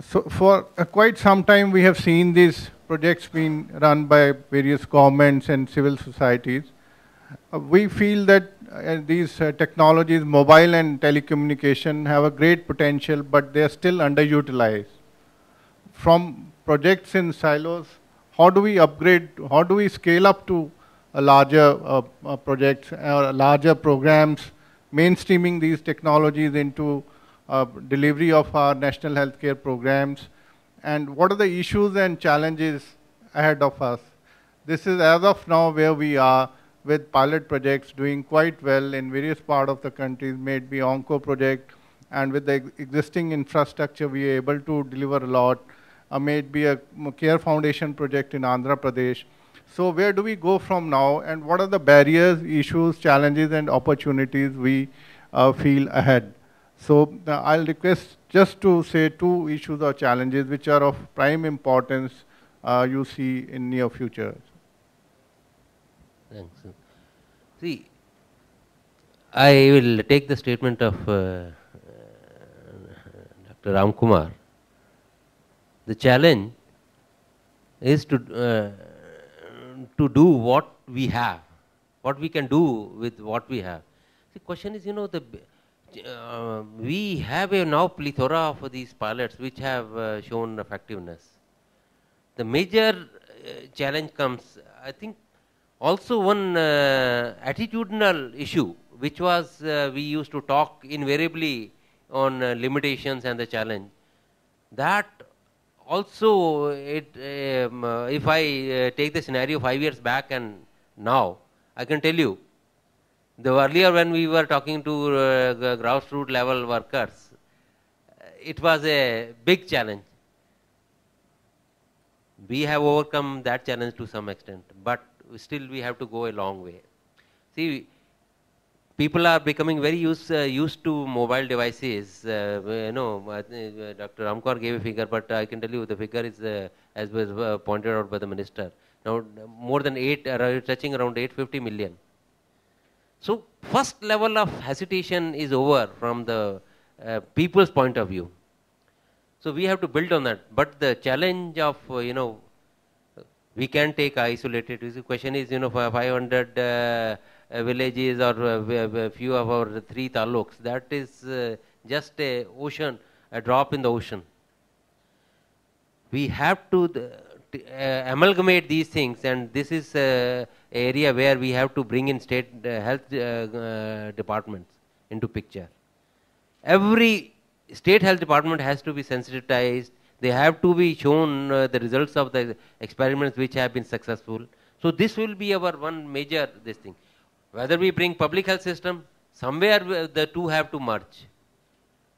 So for quite some time, we have seen these projects being run by various governments and civil societies. We feel that these technologies, mobile and telecommunication, have a great potential, but they are still underutilized. From projects in silos, how do we upgrade, how do we scale up to a larger projects or larger programs, mainstreaming these technologies into delivery of our national healthcare programs, and what are the issues and challenges ahead of us? This is as of now where we are with pilot projects doing quite well in various parts of the country, maybe Onco project, and with the existing infrastructure, we are able to deliver a lot. Maybe a Care Foundation project in Andhra Pradesh. So where do we go from now, and what are the barriers, issues, challenges, and opportunities we feel ahead? So I'll request just to say two issues or challenges which are of prime importance you see in near future. Thanks. See, I will take the statement of Dr. Ramkumar. The challenge is to do what we have, what we can do with what we have. The question is, we have a now plethora of these pilots which have shown effectiveness. The major challenge comes, I think, also one attitudinal issue, which was we used to talk invariably on limitations and the challenge. That also, if I take the scenario 5 years back and now, I can tell you, the earlier when we were talking to grassroots level workers, it was a big challenge. We have overcome that challenge to some extent, but still we have to go a long way. See, people are becoming very used to mobile devices. Dr. Ramkar gave a figure, but I can tell you the figure is, as was pointed out by the minister, now more than touching around 850 million. So first level of hesitation is over from the people's point of view. So we have to build on that. But the challenge of, we can take isolated. The question is, for 500 villages or a few of our 3 taluks, that is just a ocean, a drop in the ocean. We have to amalgamate these things, and this is area where we have to bring in state health departments into picture. Every state health department has to be sensitized. They have to be shown the results of the experiments which have been successful. So this will be our one major this thing. Whether we bring public health system, somewhere the two have to merge.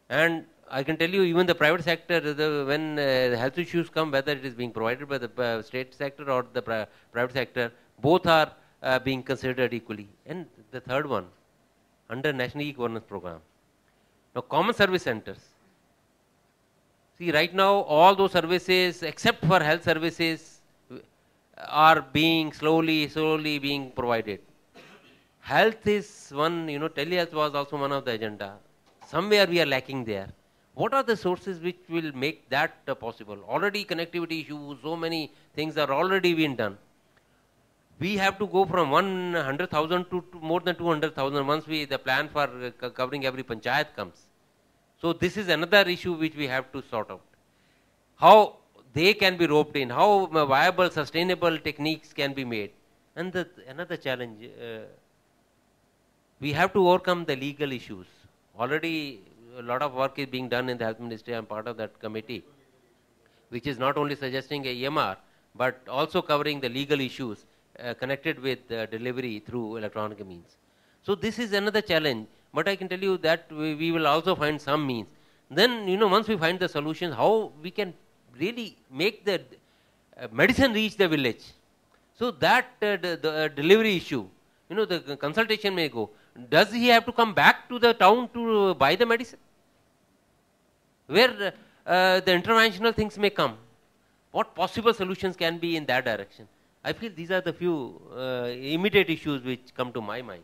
And I can tell you, even the private sector, when health issues come, whether it is being provided by the state sector or the private sector, both are being considered equally. And the third one, under National E-Governance Program. Now, common service centers. See, right now, all those services, except for health services, are being slowly being provided. Health is one, telehealth was also one of the agenda. Somewhere we are lacking there. What are the sources which will make that possible? Already connectivity issues, so many things are already being done. We have to go from 100,000 to more than 200,000 once the plan for covering every panchayat comes. So this is another issue which we have to sort out. How they can be roped in, how viable, sustainable techniques can be made. And another challenge, we have to overcome the legal issues. Already a lot of work is being done in the health ministry. I'm part of that committee, which is not only suggesting a EMR, but also covering the legal issues connected with delivery through electronic means. So this is another challenge, but I can tell you that we will also find some means. Then, once we find the solutions, how we can really make the medicine reach the village. So that the delivery issue, the consultation may go. Does he have to come back to the town to buy the medicine? Where the interventional things may come. What possible solutions can be in that direction? I feel these are the few immediate issues which come to my mind.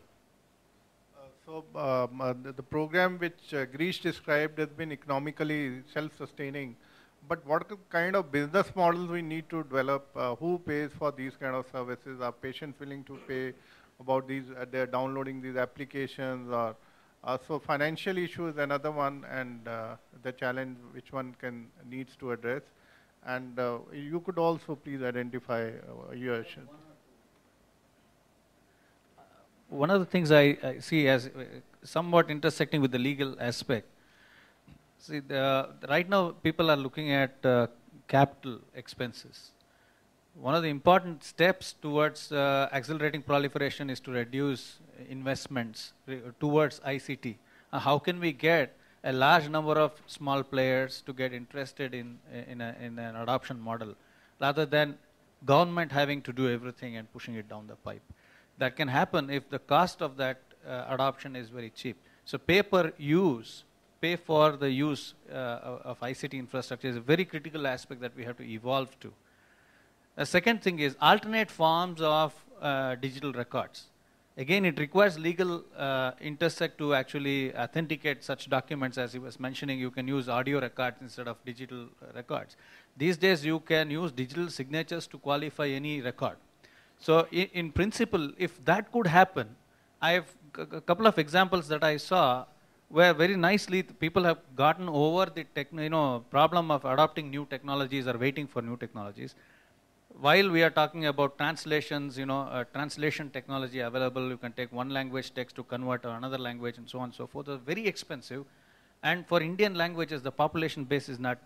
The program which Girish described has been economically self-sustaining. But what kind of business models we need to develop? Who pays for these kind of services? Are patients willing to pay about these? They're downloading these applications, or so financial issue is another one, and the challenge which one can needs to address. And you could also please identify your. One of the things I see as somewhat intersecting with the legal aspect. See, right now people are looking at capital expenses. One of the important steps towards accelerating proliferation is to reduce investments towards ICT. How can we get a large number of small players to get interested in an adoption model, rather than government having to do everything and pushing it down the pipe? That can happen if the cost of that adoption is very cheap. So pay for the use of ICT infrastructure is a very critical aspect that we have to evolve to. The second thing is alternate forms of digital records. Again, it requires legal intersect to actually authenticate such documents. As he was mentioning, you can use audio records instead of digital records. These days, you can use digital signatures to qualify any record. So in principle, if that could happen, I have a couple of examples that I saw where very nicely people have gotten over the problem of adopting new technologies or waiting for new technologies. While we are talking about translations, translation technology available, you can take one language text to convert to another language and so on and so forth. They're very expensive. And for Indian languages, the population base is not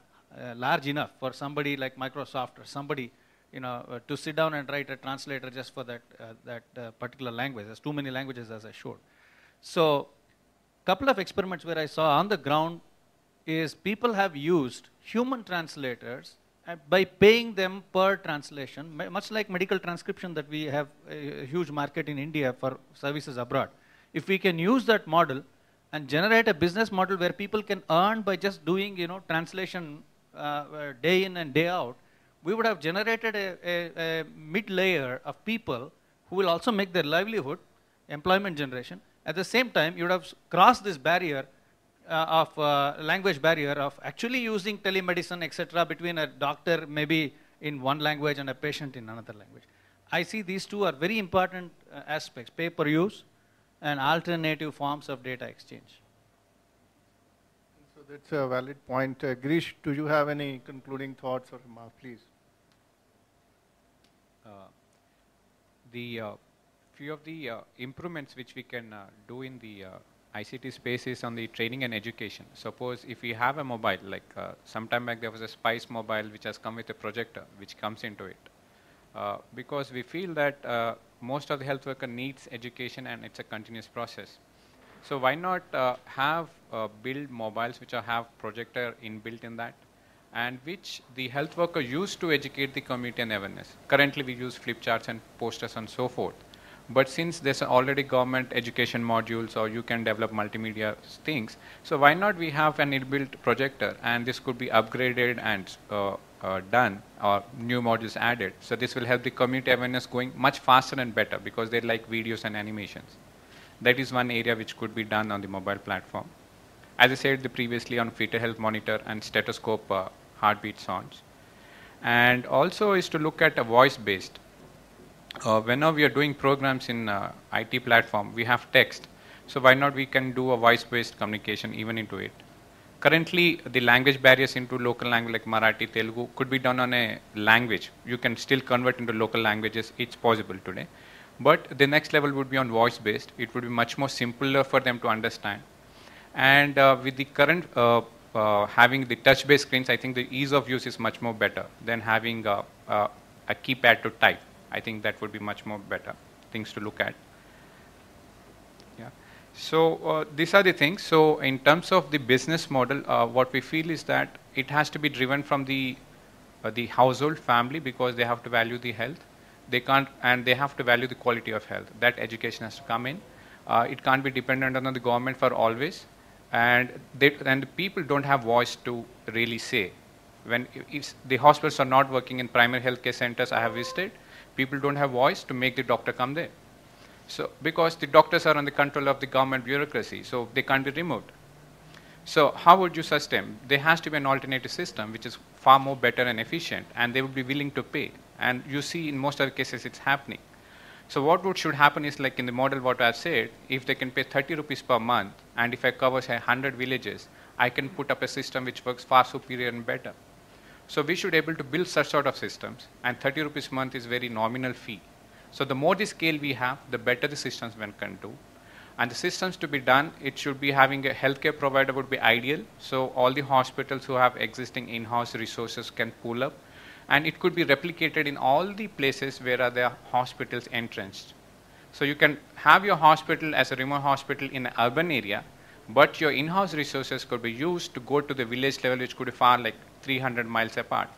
large enough for somebody like Microsoft or somebody to sit down and write a translator just for that particular language. There's too many languages, as I showed. So couple of experiments where I saw on the ground is people have used human translators by paying them per translation, much like medical transcription that we have a huge market in India for services abroad. If we can use that model and generate a business model where people can earn by just doing translation day in and day out, we would have generated a mid-layer of people who will also make their livelihood, employment generation. At the same time, you would have crossed this barrier language barrier of actually using telemedicine, etc., between a doctor maybe in one language and a patient in another language. I see these two are very important aspects: pay-per-use and alternative forms of data exchange. So that's a valid point. Girish, do you have any concluding thoughts or remarks, please? Few of the improvements which we can do in the ICT space is on the training and education. Suppose if we have a mobile, like some time back there was a Spice mobile which has come with a projector which comes into it. Because we feel that most of the health worker needs education and it's a continuous process. So why not build mobiles which have projector inbuilt in that, and which the health worker used to educate the community and awareness. Currently we use flip charts and posters and so forth. But since there's already government education modules, or you can develop multimedia things, so why not we have an inbuilt projector, and this could be upgraded and done, or new modules added. So this will help the community awareness going much faster and better, because they like videos and animations. That is one area which could be done on the mobile platform. As I said previously, on fetal health monitor and stethoscope heartbeat sounds. And also is to look at a voice-based. Whenever we are doing programs in IT platform, we have text. So why not we can do a voice-based communication even into it. Currently, the language barriers into local language like Marathi, Telugu could be done on a language. You can still convert into local languages. It's possible today. But the next level would be on voice-based. It would be much more simpler for them to understand. And with the current having the touch-based screens, I think the ease of use is much more better than having a keypad to type. I think that would be much more better things to look at. Yeah. So these are the things. So in terms of the business model, what we feel is that it has to be driven from the household family, because they have to value the health. They can't, and they have to value the quality of health. That education has to come in. It can't be dependent on the government for always. And the people don't have voice to really say. If the hospitals are not working in primary healthcare centers I have visited, people don't have voice to make the doctor come there. So because the doctors are on the control of the government bureaucracy, so they can't be removed. So how would you sustain? There has to be an alternative system which is far more better and efficient, and they would be willing to pay. And you see in most other cases it's happening. So what should happen is, like in the model what I've said, if they can pay 30 rupees per month, and if I cover say 100 villages, I can put up a system which works far superior and better. So we should be able to build such sort of systems, and 30 rupees a month is very nominal fee. So the more the scale we have, the better the systems one can do. And the systems to be done, it should be having a healthcare provider would be ideal. So all the hospitals who have existing in-house resources can pool up. And it could be replicated in all the places where are there hospitals entrenched. So you can have your hospital as a remote hospital in an urban area, but your in-house resources could be used to go to the village level, which could be far like 300 miles apart.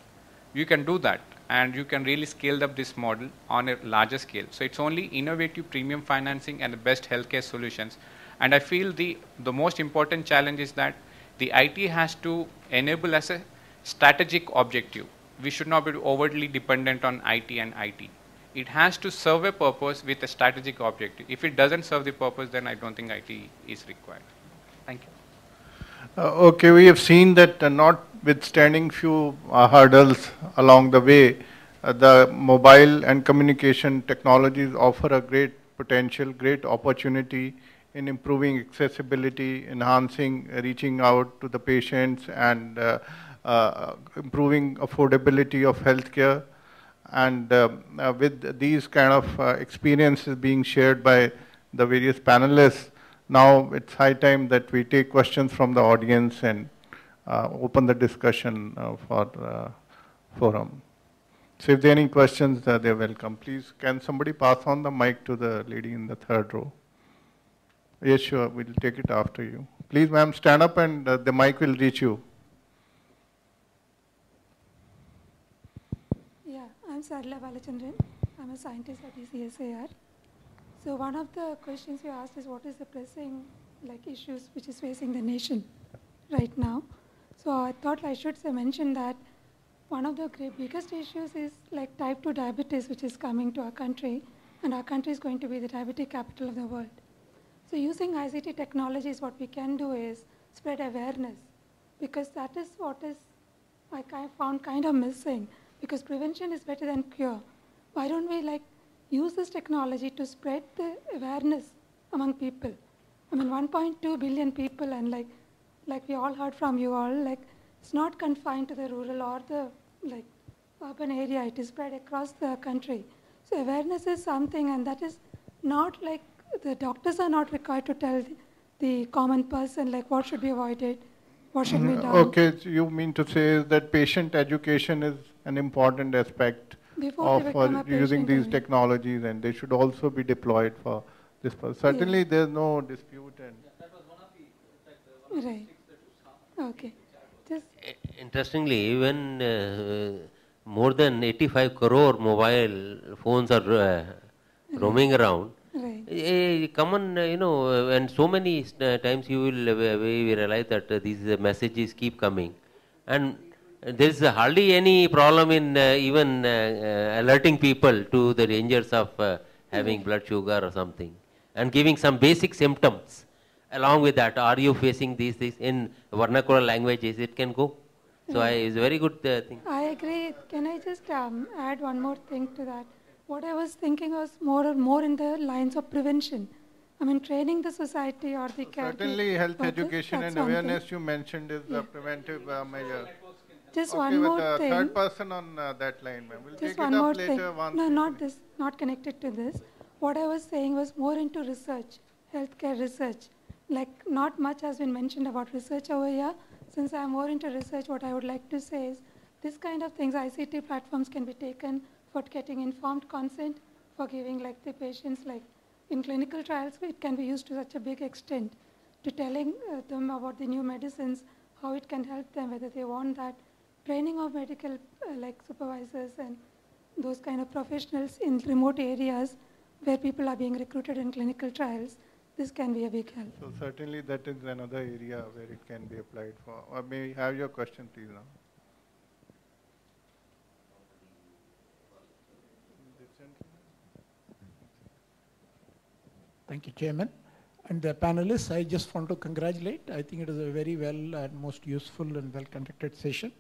You can do that, and you can really scale up this model on a larger scale. So it's only innovative premium financing and the best healthcare solutions. And I feel the most important challenge is that the IT has to enable as a strategic objective. We should not be overtly dependent on IT and IT. It has to serve a purpose with a strategic objective. If it doesn't serve the purpose, then I don't think IT is required. Thank you. Okay, we have seen that notwithstanding few hurdles along the way, the mobile and communication technologies offer a great potential, great opportunity in improving accessibility, enhancing, reaching out to the patients, and improving affordability of healthcare. And with these kind of experiences being shared by the various panelists, now it's high time that we take questions from the audience and open the discussion for forum. So if there are any questions, they're welcome. Please, can somebody pass on the mic to the lady in the third row? Yes, sure, we'll take it after you. Please, ma'am, stand up and the mic will reach you. Yeah, I'm Sarla Balachandran. I'm a scientist at ECSAR. So one of the questions you asked is what is the pressing issues which is facing the nation right now. So I thought I should mention that one of the biggest issues is type 2 diabetes, which is coming to our country, and our country is going to be the diabetic capital of the world. So using ICT technologies, what we can do is spread awareness, because that is what is I found kind of missing, because prevention is better than cure. Why don't we use this technology to spread the awareness among people? I mean, 1.2 billion people, and like we all heard from you all, it's not confined to the rural or the urban area. It is spread across the country. So awareness is something, and that is not the doctors are not required to tell the common person what should be avoided, what should be done. Okay, so you mean to say that patient education is an important aspect of using these technologies, and they should also be deployed for this purpose. Certainly, there's no dispute. And that was one of the right. Okay. Interestingly, even more than 85 crore mobile phones are roaming around. Right. A common, and so many times you will we realize that these messages keep coming, and there is hardly any problem in even alerting people to the dangers of having blood sugar or something, and giving some basic symptoms. Along with that, are you facing these in vernacular languages? It can go. So it's a very good thing. I agree. Can I just add one more thing to that? What I was thinking was more in the lines of prevention. I mean, training the society or the certainly health education and awareness you mentioned is a preventive measure. Just one more thing. Third person on that line, ma'am. We'll just take it up later. No, not this. Not connected to this. What I was saying was more into research, healthcare research. Not much has been mentioned about research over here. Since I'm more into research, what I would like to say is this kind of things, ICT platforms can be taken for getting informed consent, for giving the patients in clinical trials. It can be used to such a big extent to telling them about the new medicines, how it can help them, whether they want that. Training of medical supervisors and those kind of professionals in remote areas where people are being recruited in clinical trials. This can be a big help. So certainly that is another area where it can be applied for. Or may I have your question, please, now? Thank you, Chairman. and the panelists. I just want to congratulate. I think it is a very well and most useful and well conducted session.